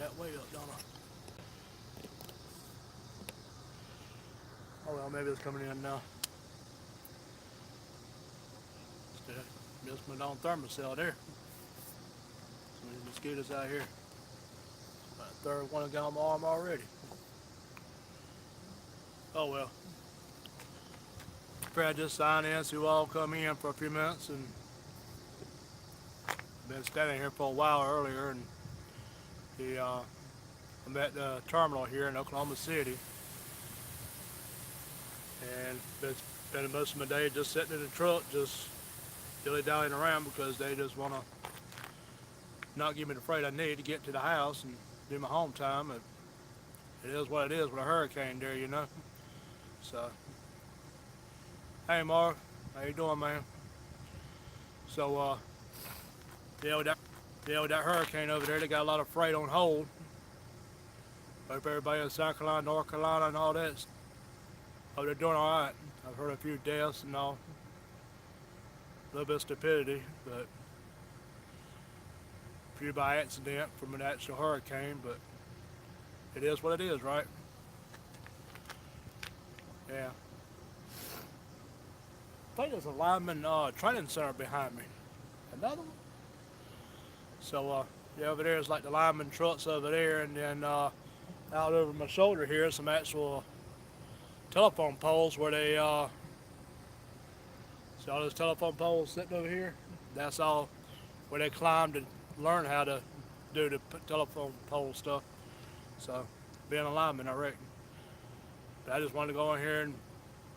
that way up, don't I? Oh well, maybe it's coming in now. Missed my own thermocell there. So many mosquitoes out here. About a third one got on my arm already. Oh well. Figured I'd just sign in, so you all come in for a few minutes, and been standing here for a while earlier, and the I'm at the terminal here in Oklahoma City, and been spending most of my day just sitting in the truck, just dilly-dallying around because they just want to not give me the freight I need to get to the house and do my home time. It is what it is with a hurricane there, you know. So, hey Mark, how you doing, man? So, yeah, with that hurricane over there, they got a lot of freight on hold. Hope everybody in South Carolina, North Carolina, and all that, hope they're doing all right. I've heard a few deaths and all, a little bit of stupidity, but a few by accident from an actual hurricane. But it is what it is, right? Yeah. I think there's a lineman training center behind me. Another one? So, yeah, over there is like the lineman trucks over there, and then out over my shoulder here, some actual telephone poles where they, see all those telephone poles sitting over here? That's all where they climbed to learn how to do the telephone pole stuff. So, being a lineman, I reckon. But I just wanted to go in here and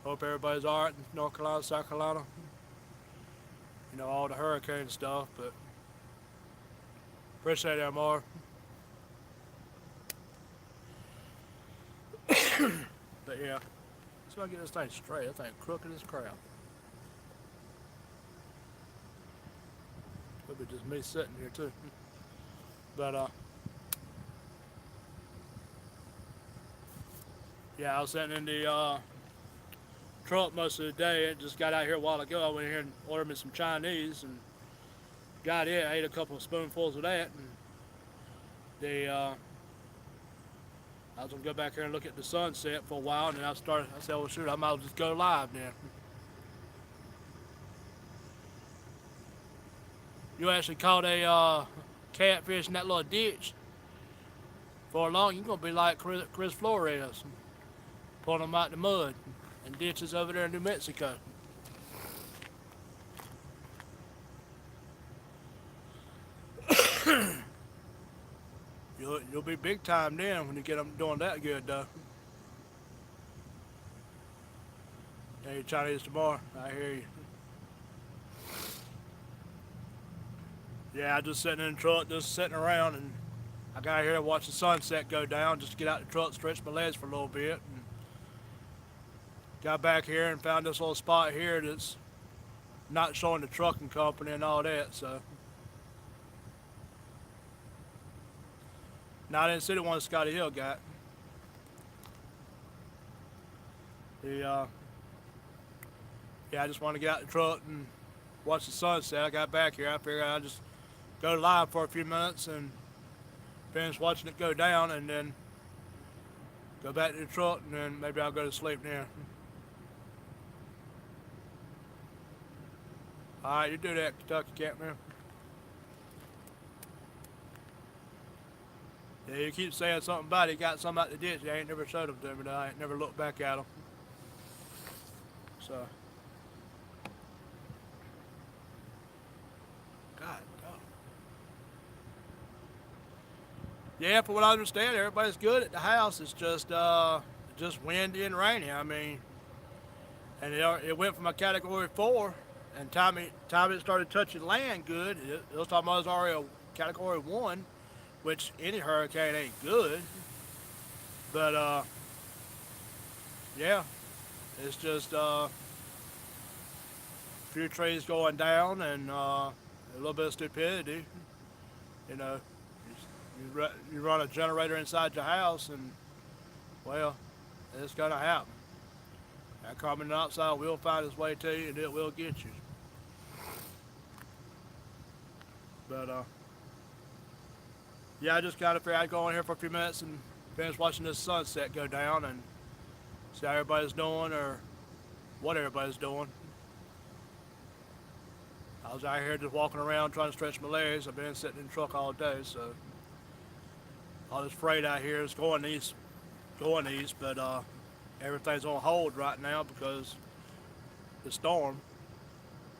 hope everybody's all right in North Carolina, South Carolina. You know, all the hurricane stuff, but appreciate it, Amar. But yeah, let's go get this thing straight. That thing crooked as crap. Could be just me sitting here too. But yeah, I was sitting in the truck most of the day. I just got out here a while ago. I went here and ordered me some Chinese and got it. I ate a couple of spoonfuls of that, and I was gonna go back here and look at the sunset for a while, and then I said, well, shoot, I might as well just go live then. You actually caught a catfish in that little ditch. For long, you're gonna be like Chris Flores, pulling them out the mud and ditches over there in New Mexico. You'll be big time then when you get them doing that good, though. Yeah, you Chinese tomorrow. I hear you. Yeah, I just sitting in the truck, just sitting around, and I got here to watch the sunset go down, just to get out the truck, stretch my legs for a little bit, and got back here and found this little spot here that's not showing the trucking company and all that. So now I didn't see the one Scotty Hill got. The yeah, I just wanted to get out the truck and watch the sunset. I got back here. I figured I'd just go live for a few minutes and finish watching it go down, and then go back to the truck, and then maybe I'll go to sleep then. All right, you do that, Kentucky Cat Man. Yeah, you keep saying something about it. Got something out the ditch. I ain't never showed them to me. I ain't never looked back at them. So, God, God. Yeah, for what I understand, everybody's good at the house. It's just windy and rainy. I mean, and it went from a category 4, and time it started touching land good, it was talking about it was already a category 1, which any hurricane ain't good. But yeah, it's just a few trees going down and a little bit of stupidity. You know, you run a generator inside your house, and well, it's gonna happen. That carbon dioxide will find its way to you, and it will get you. But Yeah, I just kind of figured I'd go in here for a few minutes and finish watching this sunset go down and see how everybody's doing or what everybody's doing. I was out here just walking around trying to stretch my legs. I've been sitting in the truck all day, so all this freight out here is going east, but everything's on hold right now because the storm.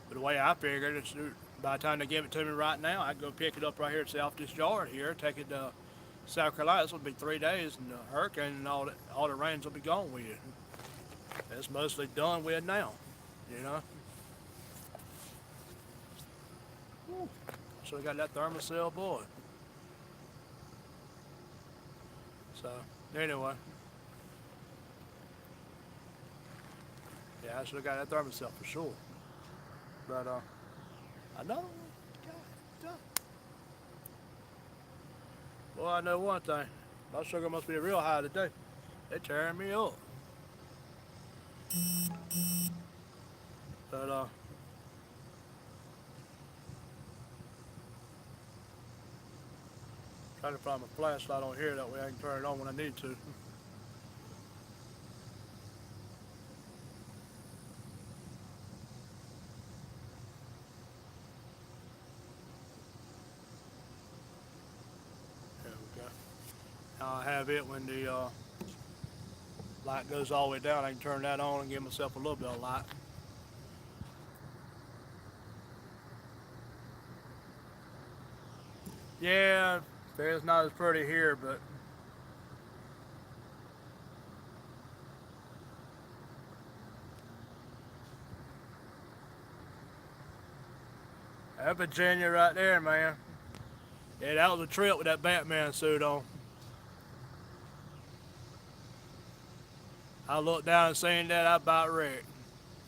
But the way I figured, it's by the time they give it to me right now, I can go pick it up right here at off this yard here, take it to South Carolina. This will be 3 days, and the hurricane and all the rains will be gone with it. It's mostly done with now, you know. So we got that Thermacell boy. So anyway, yeah, I should have got that Thermacell for sure. But another one, God, well, I know one thing. My sugar must be real high today. They're tearing me up. But trying to find my flashlight on here, that way I can turn it on when I need to. There we go. Now I have it when the light goes all the way down. I can turn that on and give myself a little bit of light. Yeah, it's not as pretty here, but that's Virginia right there, man. Yeah, that was a trip with that Batman suit on. I looked down and seen that, I about wrecked.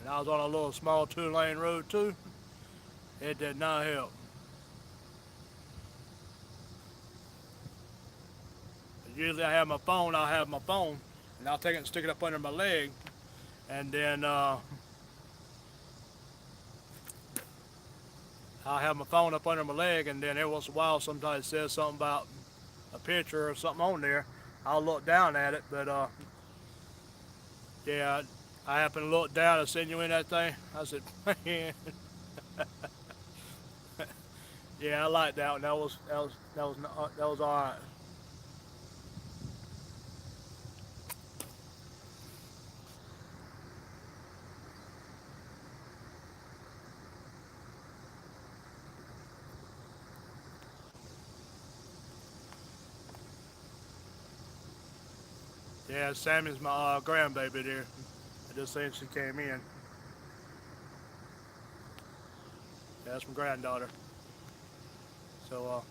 And I was on a little small 2-lane road too. It did not help. Usually I'll have my phone, and I'll take it and stick it up under my leg, and then I'll have my phone up under my leg, and then every once in a while somebody says something about a picture or something on there. I'll look down at it, but yeah, I happened to look down and seen you in that thing. I said, man, yeah, I like that one. That was all right. Yeah, Sammy's my grandbaby there. I just seen she came in. Yeah, that's my granddaughter. So,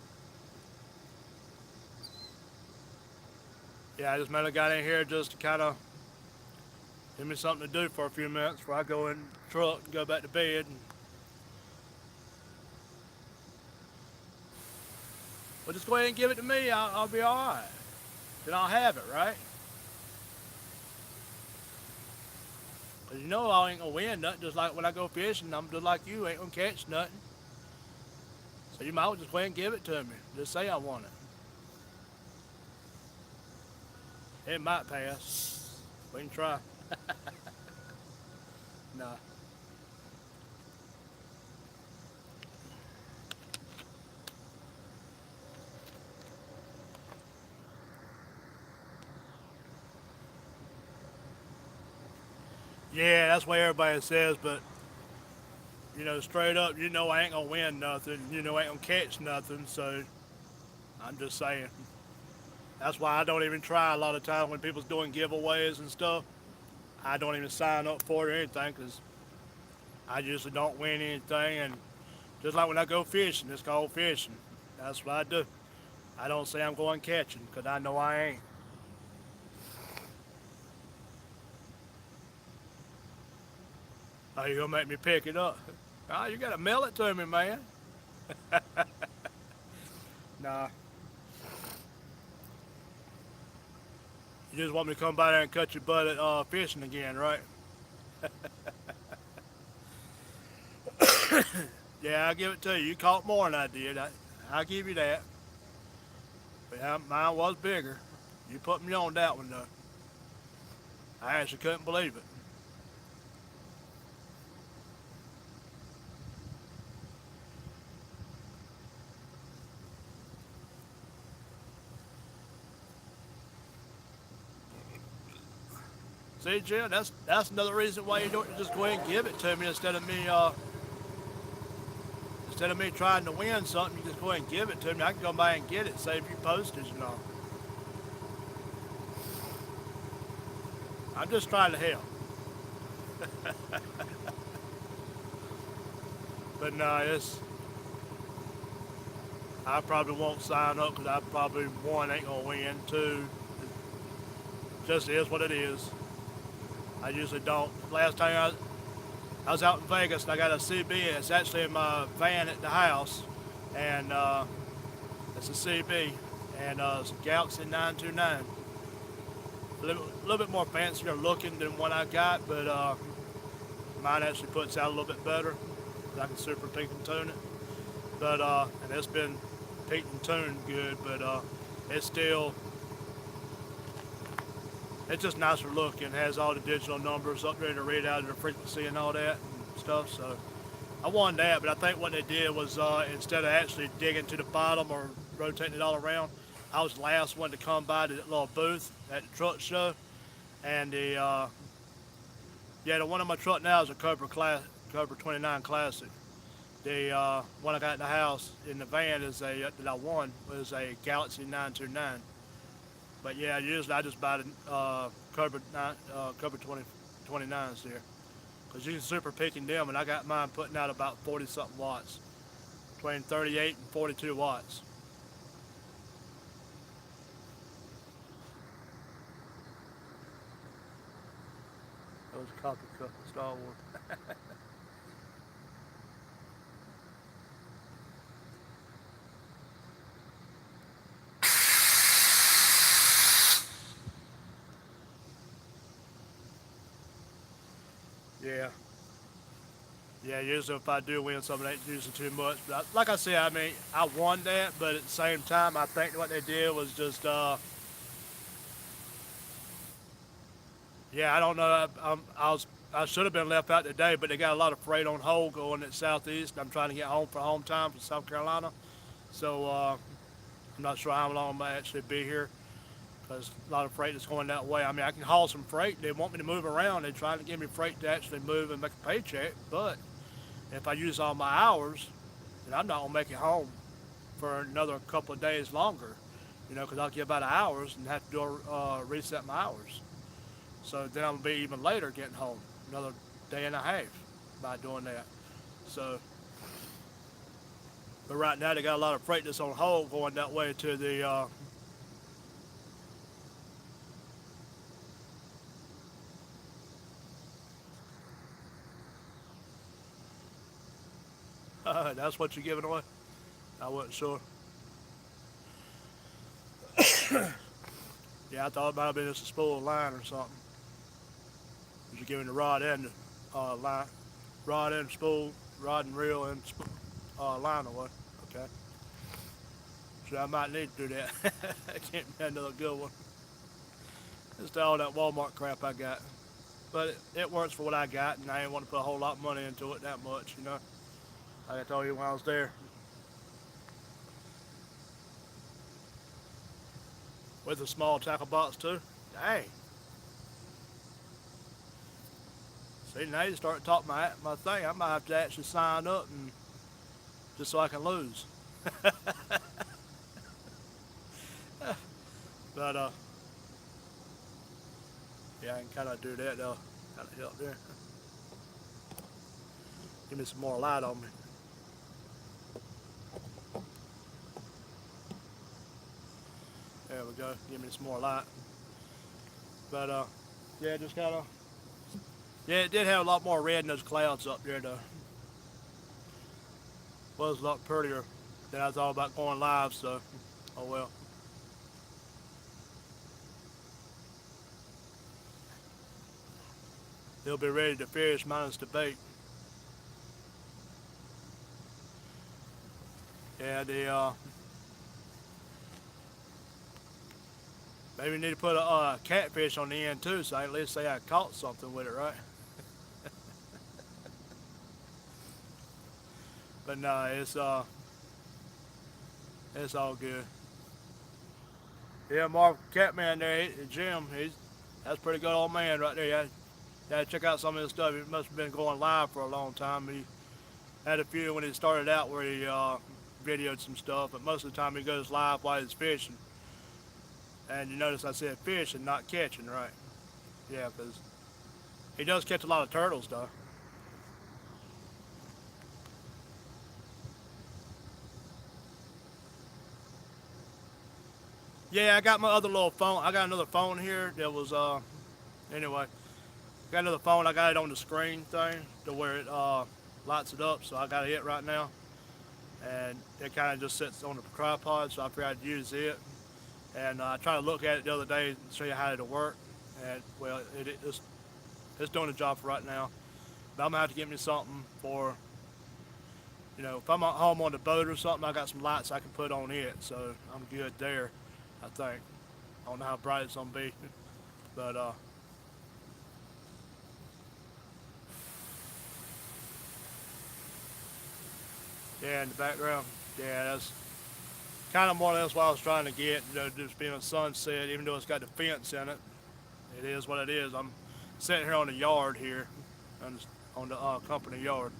yeah, I just met a guy in here just to kind of give me something to do for a few minutes before I go in the truck and go back to bed. Well, just go ahead and give it to me. I'll be all right. Then I'll have it, right? Cause you know I ain't gonna win nothing. Just like when I go fishing, I'm just like you, ain't gonna catch nothing. So you might as well just go ahead and give it to me. Just say I want it. It might pass. We can try. Nah. Yeah, that's what everybody says, but straight up, I ain't gonna win nothing. I ain't gonna catch nothing. So I'm just saying. That's why I don't even try a lot of times when people's doing giveaways and stuff. I don't even sign up for it or anything because I usually don't win anything. And just like when I go fishing, it's called fishing. That's what I do. I don't say I'm going catching because I know I ain't. Oh, you gonna make me pick it up? Oh, you gotta mail it to me, man. Nah. You just want me to come by there and cut your butt at fishing again, right? Yeah, I'll give it to you. You caught more than I did. I'll give you that. Yeah, mine was bigger. You put me on that one though. I actually couldn't believe it. See, Jim, that's another reason why you don't just go ahead and give it to me instead of me trying to win something. You just go ahead and give it to me. I can go by and get it, save you postage and all. I'm just trying to help. But no, it's I probably won't sign up because I probably one ain't gonna win. Two, it just is what it is. I usually don't. Last time I was out in Vegas and I got a CB. It's actually in my van at the house, and it's a CB, and it's a Galaxy 929. A little bit more fancier looking than what I got, but mine actually puts out a little bit better. I can super peak and tune it, but and it's been peaked and tuned good, but it's still it's just nicer looking. It has all the digital numbers up there to read out of the frequency and all that and stuff. So I wanted that, but I think what they did was instead of actually digging to the bottom or rotating it all around, I was the last one to come by the little booth at the truck show, and the one on my truck now is a Cobra 29 Classic. The one I got in the house in the van is that I won was a Galaxy 929. But yeah, usually I just buy the Cobra 29s here because you can super peak in them, and I got mine putting out about 40 something watts, between 38 and 42 watts. That was a copy cut of Star Wars. Yeah. Yeah, usually if I do win something, it ain't usually too much. But like I said, I mean, I won that, but at the same time, I think what they did was just, yeah, I don't know. I should have been left out today, but they got a lot of freight on hold going at Southeast. I'm trying to get home for home time from South Carolina, so I'm not sure how long I might actually be here because a lot of freight is going that way. I mean, I can haul some freight. They want me to move around. They're trying to give me freight to actually move and make a paycheck, but if I use all my hours, then I'm not gonna make it home for another couple of days longer, because I'll get about hours and have to do reset my hours. So then I'm gonna be even later getting home, another day and a half by doing that. So, but right now they got a lot of freight that's on hold going that way to the. That's what you're giving away. I wasn't sure. Yeah, I thought it might have been just a spool of line or something. You're giving the rod and the line, rod and spool, rod and reel and line away. Okay. So I might need to do that. I can't be another good one. Just all that Walmart crap I got. But it works for what I got, and I ain't want to put a whole lot of money into it that much. Like I told you when I was there. With a small tackle box too. Dang. See, now you start talking my thing. I might have to actually sign up and just so I can lose. But yeah, I can kind of do that though. Kind of help there. Give me some more light on me. There we go. Give me some more light. But yeah, just kind of. Yeah, it did have a lot more red in those clouds up there though. Was a lot prettier than I thought about going live. So, oh well. They'll be ready to fish minus the bait. Yeah, Maybe you need to put a catfish on the end too, so I at least say I caught something with it, right? But no, it's all good. Yeah, Mark Catman there, Jim, that's a pretty good old man right there. Yeah, check out some of his stuff. He must have been going live for a long time. He had a few when he started out where he videoed some stuff, but most of the time he goes live while he's fishing. And you notice I said fishing, not catching, right? Yeah, because he does catch a lot of turtles, though. Yeah, I got my other little phone. I got another phone here that was anyway. Got another phone. I got it on the screen thing to where it lights it up. So I got it right now, and it kind of just sits on the tripod. So I figured I'd use it. And I tried to look at it the other day and show you how it'll work. And well, it's doing the job for right now. But I'm gonna have to get me something for, if I'm at home on the boat or something, I got some lights I can put on it, so I'm good there. I think. I don't know how bright it's gonna be, but yeah, in the background, yeah, that's kind of more or less what I was trying to get. Just being a sunset, even though it's got the fence in it, it is what it is. I'm sitting here on the yard here, on the company yard.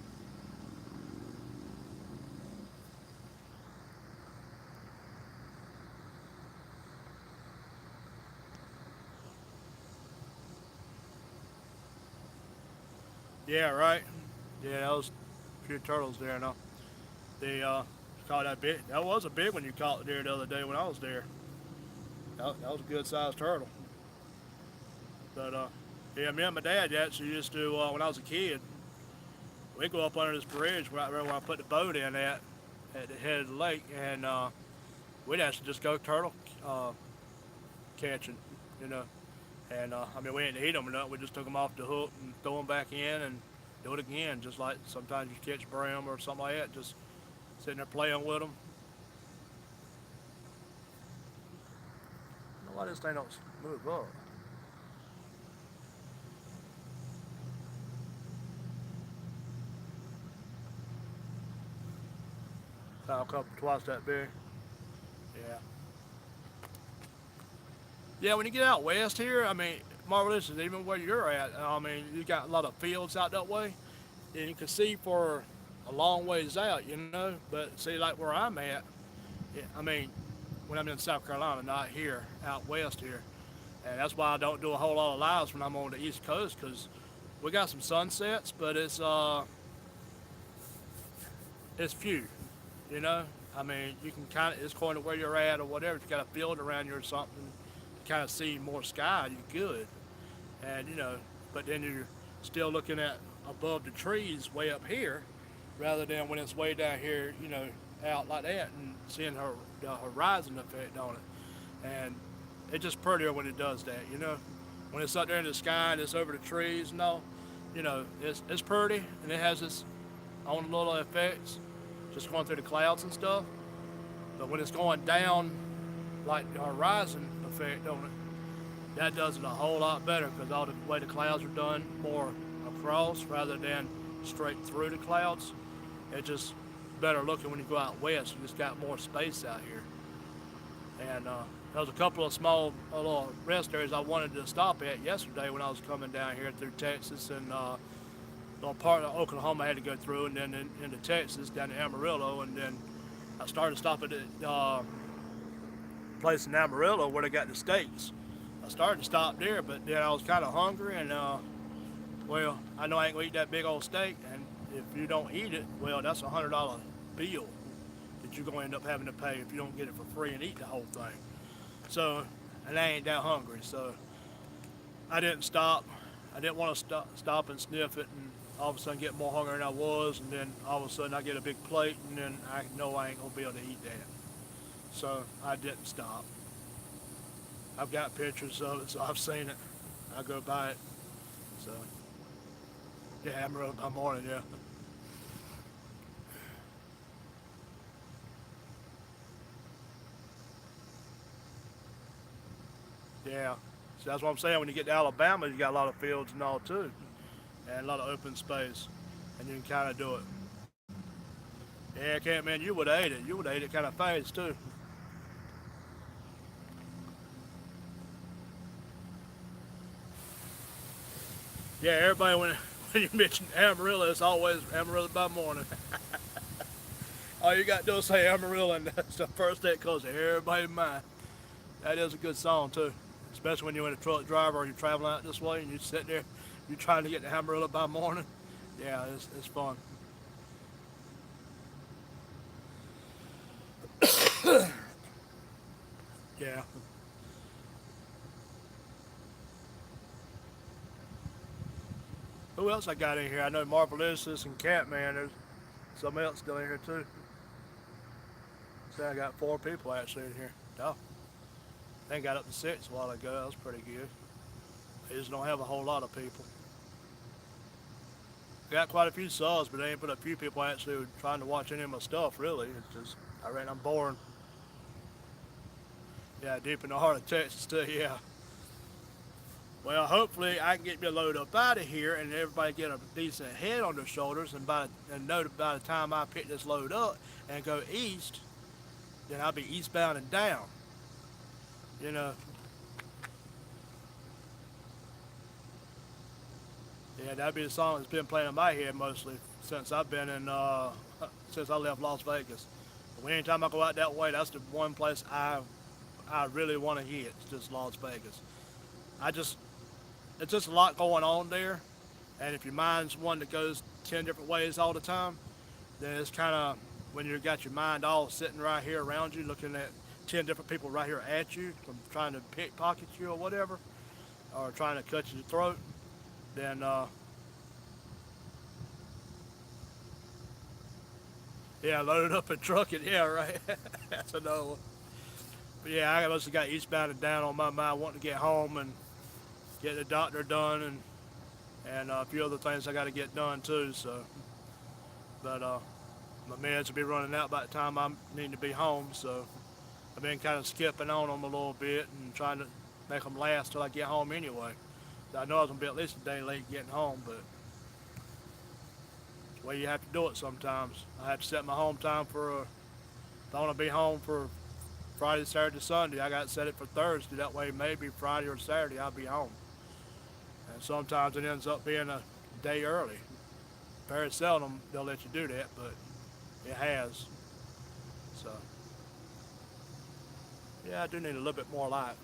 Yeah, right. Yeah, that was a few turtles there now. They caught that big. That was a big one you caught there the other day when I was there. That was a good sized turtle. But yeah, me and my dad actually used to when I was a kid. We go up under this bridge right there where I put the boat in at the head of the lake, and we'd actually just go turtle uh, catching, you know. And I mean, we didn't eat them or nothing. We just took them off the hook and throw them back in and do it again. Just like sometimes you catch brim or something like that. Just sitting there playing with them. I don't know why this thing don't move up. Found a couple twice that big. Yeah. Yeah, when you get out west here, I mean, Marvelous is even where you're at. I mean, you got a lot of fields out that way, and you can see for a long ways out, But see, like where I'm at, yeah, I mean, when I'm in South Carolina, not here, out west here, and that's why I don't do a whole lot of lives when I'm on the East Coast, because we got some sunsets, but it's few, you know. I mean, you can kind of it's according to where you're at or whatever. If you got a field around you or something, you kind of see more sky. You could, and but then you're still looking at above the trees way up here, rather than when it's way down here, out like that and seeing the horizon effect on it. And it's just prettier when it does that, When it's up there in the sky and it's over the trees and all, it's pretty and it has its own little effects, just going through the clouds and stuff. But when it's going down, like the horizon effect on it, that does it a whole lot better because all the way the clouds are done more across rather than straight through the clouds. It's just better looking when you go out west. You just got more space out here. And there was a couple of small little rest areas I wanted to stop at yesterday when I was coming down here through Texas and little part of Oklahoma I had to go through, and then into Texas down to Amarillo, and then I started stopping at place in Amarillo where they got the steaks. I started to stop there, but then I was kind of hungry, and well, I know I ain't gonna eat that big old steak, and if you don't eat it, well, that's $100 bill that you're gonna end up having to pay if you don't get it for free and eat the whole thing. So, and I ain't that hungry, so I didn't stop. I didn't want to stop and sniff it, and all of a sudden get more hungry than I was, and then all of a sudden I get a big plate, and then I know I ain't gonna be able to eat that. So I didn't stop. I've got pictures of it, so I've seen it. I go by it. So yeah, Amarillo by morning, yeah. Yeah. So that's what I'm saying. When you get to Alabama, you got a lot of fields and all too, and a lot of open space, and you can kind of do it. Yeah, can't man, you would have ate it. You would have ate it kind of fast too. Yeah, everybody when when you mention Amarillo, it's always Amarillo by morning. All you got to do is say Amarillo, and that's the first thing that comes to everybody's mind. That is a good song too, especially when you're in a truck driver or you're traveling out this way and you sit there, you're trying to get to Amarillo by morning. Yeah, it's fun. Yeah. Who else I got in here? I know Marvelous's and Catman. There's somebody else still in here too. So I got 4 people actually in here. Oh, they got up to 6 a while ago. That was pretty good. They just don't have a whole lot of people. Got quite a few subs, but they ain't put a few people actually trying to watch any of my stuff. Really, it's just I reckon I'm boring. Yeah, deep in the heart of Texas too. Yeah. Well, hopefully I can get me a load up out of here and everybody get a decent head on their shoulders and know that by the time I pick this load up and go east, then I'll be eastbound and down. You know, yeah, that'd be the song that's been playing in my head mostly since I've been in since I left Las Vegas. But anytime I go out that way, that's the one place I really want to hit. It's just Las Vegas. I just it's just a lot going on there, and if your mind's one that goes 10 different ways all the time, then it's kind of when you got your mind all sitting right here around you, looking at 10 different people right here at you, from trying to pickpocket you or whatever, or trying to cut your throat. Then yeah, load it up and truck it. Yeah, right. That's another one. But yeah, I mostly got eastbound and down on my mind, wanting to get home and get the doctor done and a few other things I got to get done too. So, but my meds will be running out by the time I need to be home. So I've been kind of skipping on them a little bit and trying to make them last till I get home anyway. So I know I was gonna be at least a day late getting home, but it's the way you have to do it sometimes. I have to set my home time for if I want to be home for Friday, Saturday, Sunday, I got to set it for Thursday. That way, maybe Friday or Saturday, I'll be home. And sometimes it ends up being a day early. Very seldom they'll let you do that, but it has. So, yeah, I do need a little bit more light.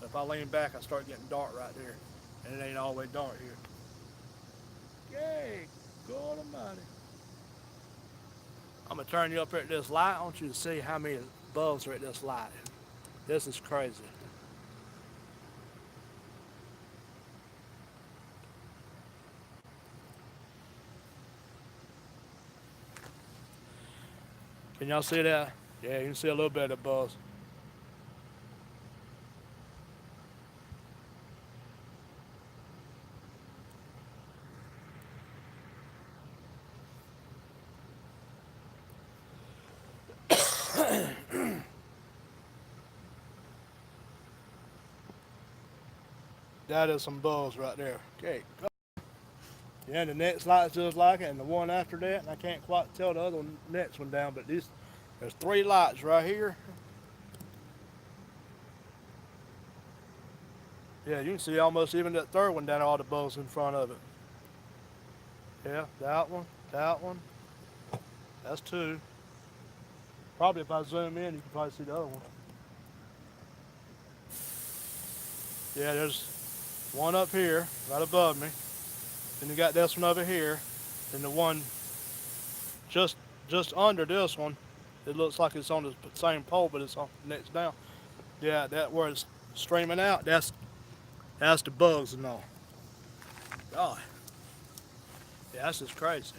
If I lean back, I start getting dark right there. And it ain't all the way dark here. Yay, God almighty. I'm going to turn you up here at this light. I want you to see how many bulbs are at this light. This is crazy. Can y'all see that? Yeah, you can see a little bit of the bulbs. That is some bulbs right there. Okay. Yeah, and the next light's just like it, and the one after that, and I can't quite tell the other one, next one down, but there's 3 lights right here. Yeah, you can see almost even that third one down there, all the bulbs in front of it. Yeah, that one. That's 2. Probably if I zoom in, you can probably see the other one. Yeah, there's one up here, right above me. Then you got this one over here. Then the one just just under this one, it looks like it's on the same pole, but it's on next down. Yeah, that where it's streaming out. That's the bugs and all. God, yeah, that's just crazy.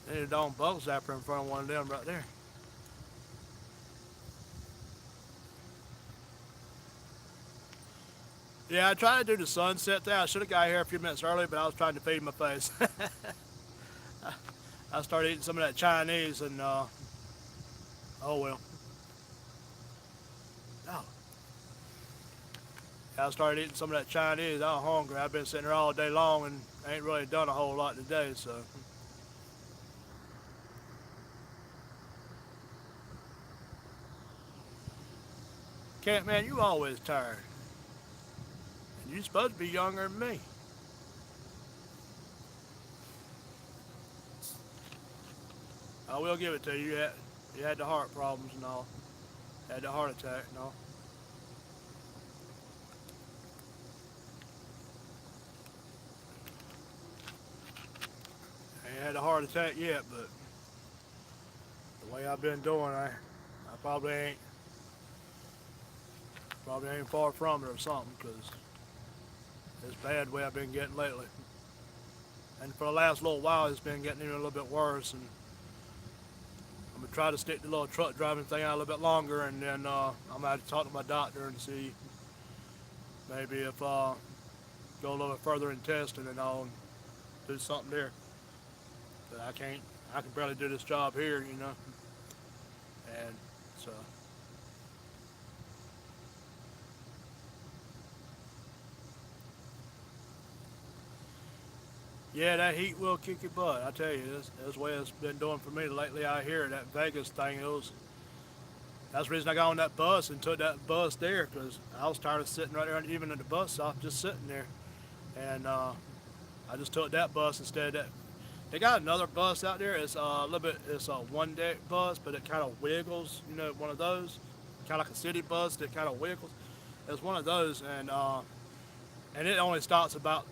There's a darn bug zapper in front of one of them right there. Yeah, I tried to do the sunset there. I should have got here a few minutes early, but I was trying to feed my face. I started eating some of that Chinese, and oh well. I started eating some of that Chinese. I was hungry. I've been sitting there all day long and ain't really done a whole lot today. So, Cat man, you always tired. And you supposed to be younger than me. I will give it to you. You had the heart problems and all. Had the heart attack and all. I ain't had a heart attack yet, but the way I've been doing, I probably ain't far from it or something, because it's bad the way I've been getting lately. And for the last little while, it's been getting even a little bit worse. And I'm gonna try to stick the little truck driving thing out a little bit longer, and then I'm gonna have to talk to my doctor and see maybe if go a little bit further in testing and all, and do something there. But I can barely do this job here, and so. Yeah, that heat will kick your butt. I tell you, that's the way it's been doing for me lately out here. That Vegas thing, that's the reason I got on that bus and took that bus there, because I was tired of sitting right there, even at the bus stop, just sitting there. And I just took that bus instead of that. They got another bus out there. It's a little bit. It's a one deck bus, but it kind of wiggles. One of those, kind of like a city bus that kind of wiggles. It's one of those, and it only stops about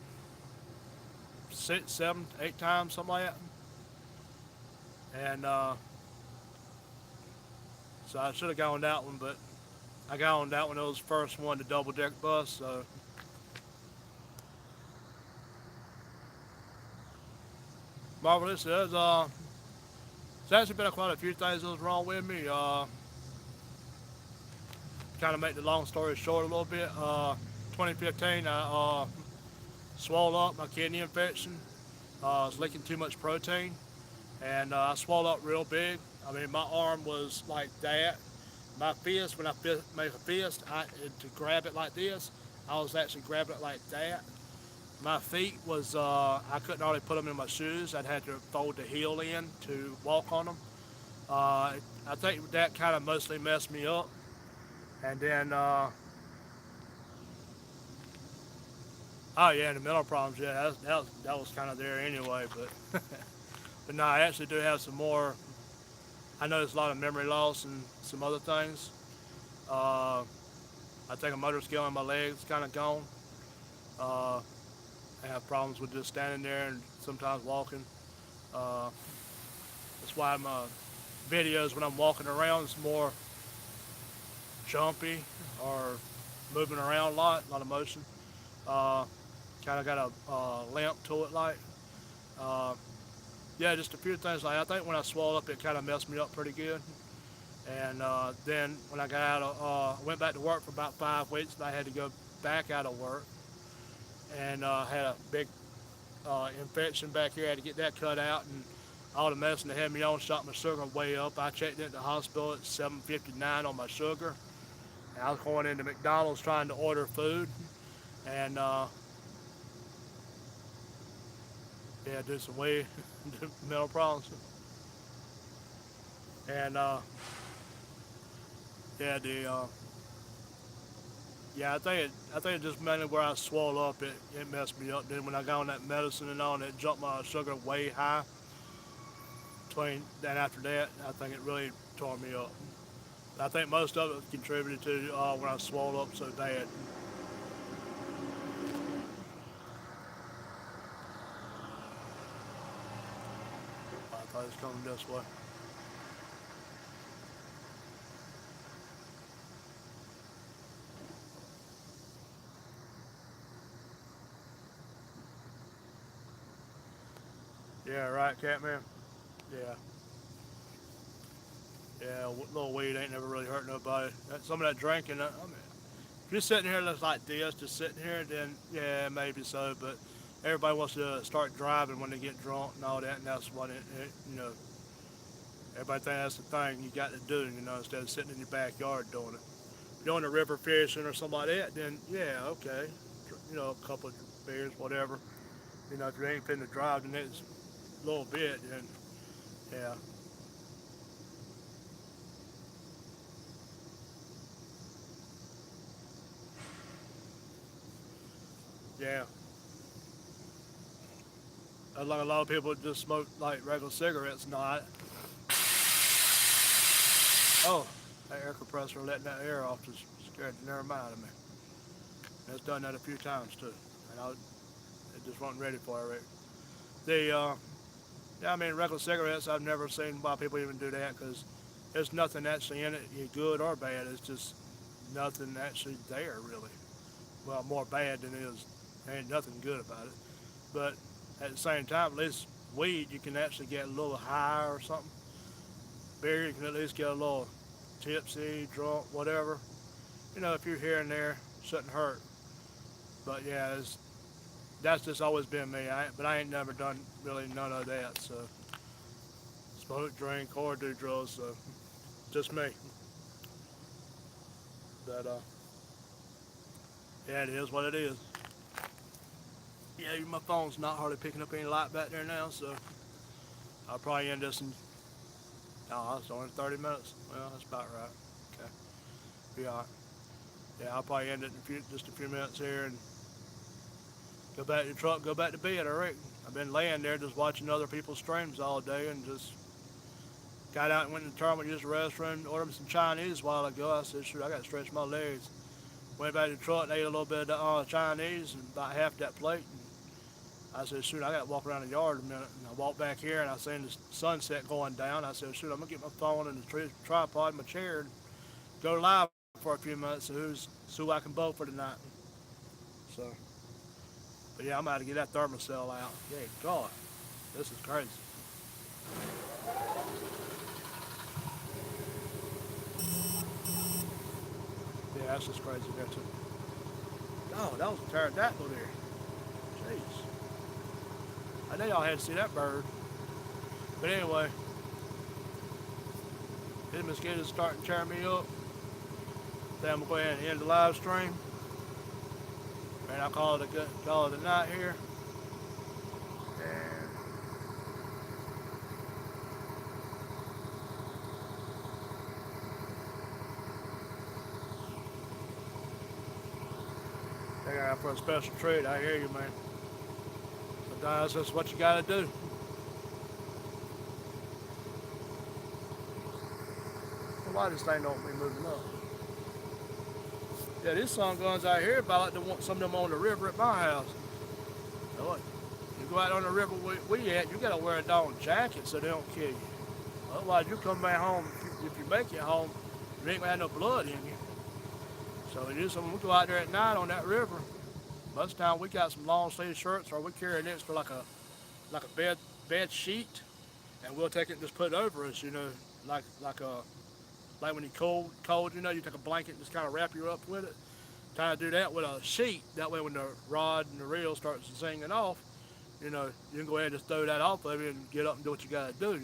6, 7, 8 times, something like that. And so I should have gone on that one, but I got on that one. It was the first one, the double deck bus. So marvelous. It's actually been quite a few things that was wrong with me. Kind of make the long story short a little bit. 2015, I swelled up my kidney infection. I was leaking too much protein, and I swelled up real big. I mean, my arm was like that. My fist, when I make a fist, to grab it like this, I was actually grabbing it like that. My feet was, I couldn't hardly put them in my shoes. I'd had to fold the heel in to walk on them. I think that kind of mostly messed me up. And then, oh yeah, the mental problems, yeah, that was kind of there anyway. But, but no, I actually do have some more. I noticed a lot of memory loss and some other things. Uh, I think a motor skill in my legs kind of gone. Uh, I have problems with just standing there and sometimes walking. Uh, that's why my videos when I'm walking around is more jumpy or moving around a lot of motion. Uh, kind of got a limp to it, like. Uh, yeah, just a few things. Like I think when I swelled up, it kind of messed me up pretty good. And then when I got out went back to work for about 5 weeks, and I had to go back out of work, and had a big infection back here. I had to get that cut out, and all the medicine they had me on shot my sugar way up. I checked into the hospital at 759 on my sugar. And I was going into McDonald's trying to order food, and yeah, do some way mental problems. And yeah, I think it just mainly where I swelled up, it messed me up. Then when I got on that medicine and all, and it jumped my sugar way high. Then after that, I think it really tore me up. I think most of it contributed to when I swelled up so bad. I thought it was coming this way. Yeah, right, Catman. Yeah, yeah. Little weed ain't never really hurt nobody. Some of that drinking, I mean, if you're sitting here looks like this, just sitting here, then yeah, maybe so. But everybody wants to start driving when they get drunk and all that, and that's what everybody thinks that's the thing you got to do, instead of sitting in your backyard doing it. If you're on the river fishing or something like that, then yeah, okay, a couple of beers, whatever. If you ain't finna drive the next little bit, then yeah, yeah. Like a lot of people just smoke like regular cigarettes, not. Oh, that air compressor letting that air off just scared the nerve out of me. And it's done that a few times too, and it just wasn't ready for it. Right? The yeah, I mean regular cigarettes. I've never seen why people even do that because there's nothing actually in it, good or bad. It's just nothing actually there really. Well, more bad than it is. There ain't nothing good about it. But at the same time, at least weed you can actually get a little high or something. Beer you can at least get a little tipsy, drunk, whatever. If you're here and there, shouldn't hurt. But yeah, that's just always been me. But I ain't never done really none of that. So smoke, drink, or do drugs. So just me. But yeah, it is what it is. Yeah, my phone's not hardly picking up any light back there now, so I'll probably end this in. Oh, it's only 30 minutes. Well, that's about right. Okay, be alright. Yeah, I'll probably end it in just a few minutes here and go back to the truck, go back to bed. I reckon. I've been laying there just watching other people's streams all day and just got out and went to the terminal, used the restroom, ordered some Chinese a while ago. I said, shoot, I got to stretch my legs. Went back to the truck and ate a little bit of Chinese and about half that plate. And I said, shoot, I got to walk around the yard a minute. And I walked back here and I seen the sunset going down. I said, shoot, I'm going to get my phone and the tripod in my chair and go live for a few minutes and see who I can bowl for tonight. So, but yeah, I'm about to get that thermocell out. Yeah, God, this is crazy. Yeah, that's just crazy there too. Oh, that was a pterodactyl there. Jeez. I know y'all had to see that bird. But anyway, these mosquitoes starting to tear me up. Then I'm going to go ahead and end the live stream. And I'll call it a night here. And I got for a special treat. I hear you, man. Sometimes that's what you got to do. Why this thing don't be moving up? Yeah, these sun guns out here about like some of them on the river at my house. Look, you go out on the river we at, you gotta wear a dog jacket so they don't kill you. Otherwise, you come back home, if you make it home, you ain't gonna have no blood in you. So it is when we go out there at night on that river, most of the time we got some long sleeve shirts or we carry an extra like a bed sheet and we'll take it and just put it over us, like when you're cold, you take a blanket and just kind of wrap you up with it. Try to do that with a sheet. That way when the rod and the reel starts singing off, you can go ahead and just throw that off of you and get up and do what you gotta do.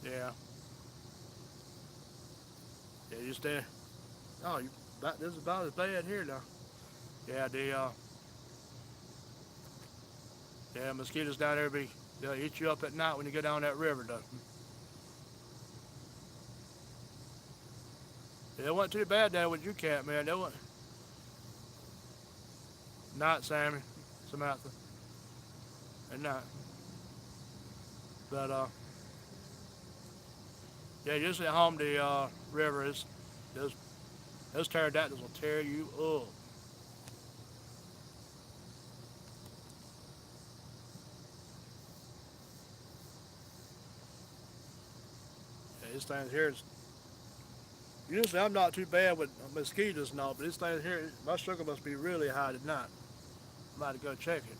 Yeah. Yeah, you stay. Oh, this is about as bad here now. Yeah, mosquitoes down there they'll eat you up at night when you go down that river though. Yeah, it wasn't too bad down with you cat, man. That wasn't not Sammy, Samantha, and not. But yeah, usually at home the river is those pterodactyls will tear you up. Yeah, this thing here is usually I'm not too bad with mosquitoes and all, but this thing here, my sugar must be really high tonight. I'm about to go check it.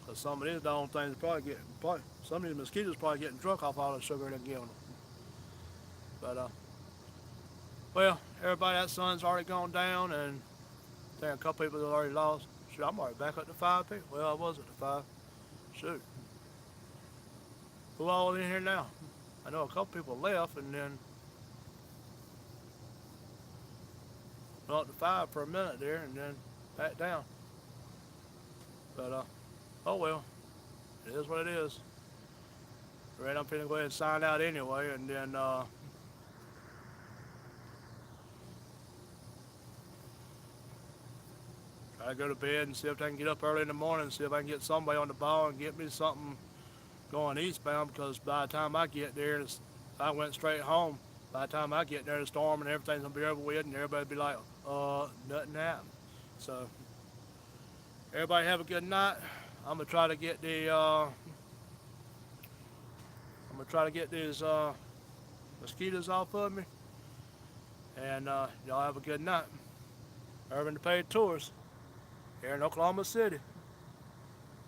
Cause some of these darn things some of these mosquitoes probably getting drunk off all the sugar they're giving them. But well, everybody, that sun's already gone down, and I think a couple people that already lost. Shoot, I'm already back up to 5 people. Well, I was at the 5. Shoot. Who all in here now? I know a couple people left and then went up to 5 for a minute there and then back down. But, oh well. It is what it is. Right, I'm finna go ahead and sign out anyway and then, try to go to bed and see if I can get up early in the morning and see if I can get somebody on the ball and get me something going eastbound because by the time I get there, I went straight home. By the time I get there, the storm and everything's gonna be over with, and everybody be like, nothing happened. So, everybody have a good night. I'm gonna try to get these mosquitoes off of me, and y'all have a good night. Urban the Paid Tours here in Oklahoma City.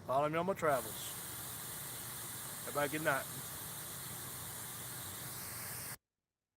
Follow me on my travels. Everybody, good night.